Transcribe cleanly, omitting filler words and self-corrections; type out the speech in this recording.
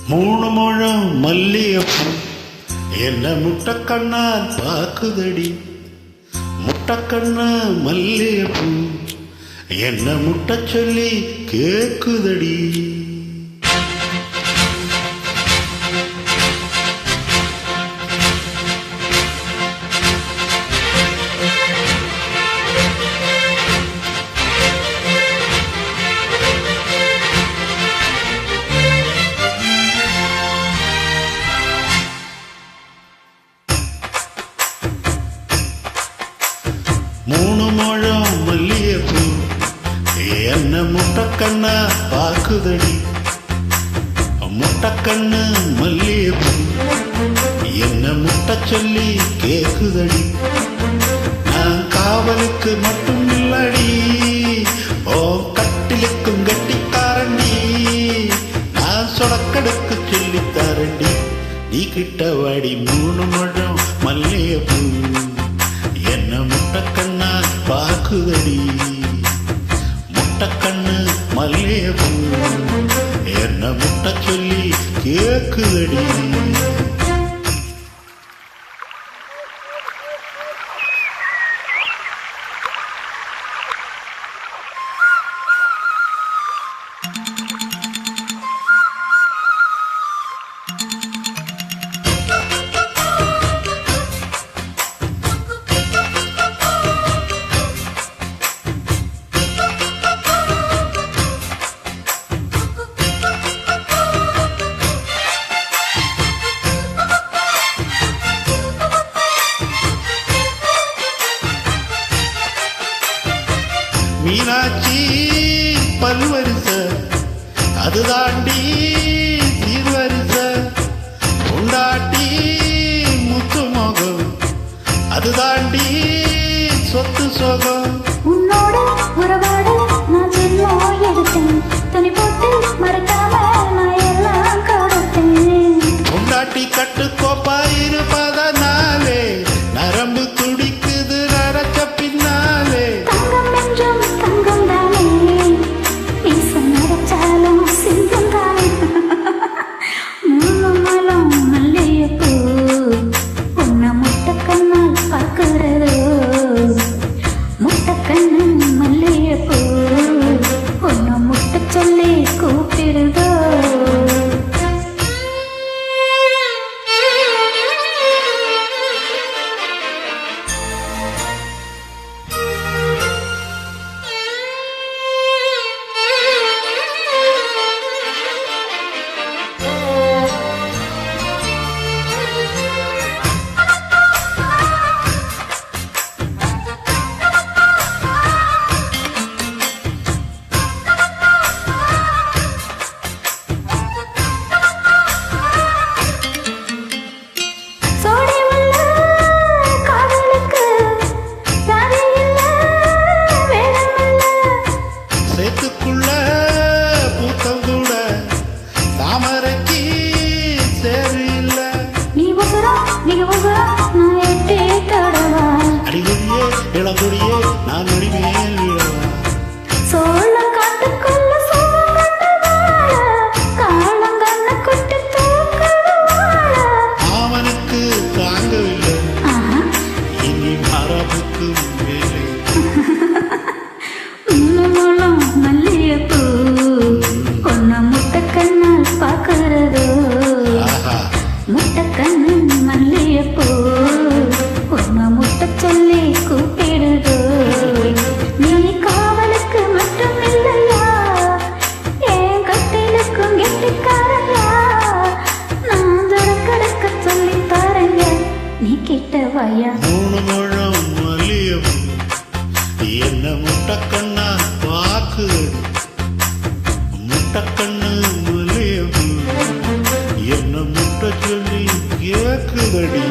மூணு முழம் மல்லியப்பூ என்ன முட்டக்கண்ணால் பாக்குதடி. முட்டக்கண்ணா மல்லியப்பூ என்ன முட்ட சொல்லி கேக்குதடி. மூணு முழம் மல்லியப்பூ என்ன முட்டக்கண்ணா பாக்குதடி. முட்டக்கண்ணு மல்லியப்பூ என்ன முட்ட சொல்லி கேக்குதடி. நான் காவலுக்கு மட்டும் இல்லடி, ஓ கட்டிலுக்கும் கட்டிக்காரண்டி. நான் சொடக்கடுக்கு சொல்லித்தாரண்டி, நீ கிட்ட வாடி. மூணு முழம் மல்லியப்பூ என்ன முட்டக்கண்ணா பாக்குதடி. முட்டக்கண்ணு மல்லியப்பூ என்ன முட்ட சொல்லி கேக்குதடி. மீனாட்சி பல்வரிச அது தாண்டி சீர்வரிச. உண்டாட்டி முத்து மோகம் அது தாண்டி சொத்து சோகம். உன்னோட உறவாட நான் ஜென்மம் எடுத்தேன், துணி போட்டு மறக்காம நான் எல்லாம் கொடுத்தேன். உண்டாட்டி கட்டு கோப்பா இருப்பதனாலே நரம்பு துடிக்குது நரச்ச பின்னாலே. தங்கம் என்றும் தங்கம் தானே, வீச நடச்சாலும் சிங்கம் தானே. மூணு மலம் மல்லியப்பூ உன்னை முட்டக்கண்ணால் பார்க்கிறது. முட்டக்கண்ணு மல்லியப்பூ உன்னை முட்ட சொல்லி கூப்பிடுதோ. சேத்துக்குள்ள பூத்தம் கூட தாமரைக்கு சேரு இல்ல. நீ உசுரம் நீ உசுரம் நான் எட்டே தடவா. அடிகுடியே இளங்குடியே நான் நடிமேல் விழவா. சோழ காட்டுக்குள்ள சோழ காலங்கண்ண குட்டி தூக்கவாழ. அவனுக்கு தாங்கவில்லை இனி மரபுக்கு மேலே. மூலம் மல்லியப்பூ உன்னை முட்டக்கண்ணால் பார்க்கிறது. முட்டக்கண்ணு மல்லியப்பூ உன்னை முட்ட சொல்லி கூப்பிடுது. நீ காவலுக்கு மட்டும் இல்லையா, என் கட்டிலுக்கும் கெட்டிக்காரையா. நான் ஜடக்கடக்க சொல்லி தரங்க, நீ கிட்ட வாயா. மூணு முழம் மல்லியப்பூ என்ன முட்டக்கண்ணா பாக்குதடி. முட்டக்கண்ணு மல்லியப்பூ என்ன முட்ட சொல்லி கேக்குதடி.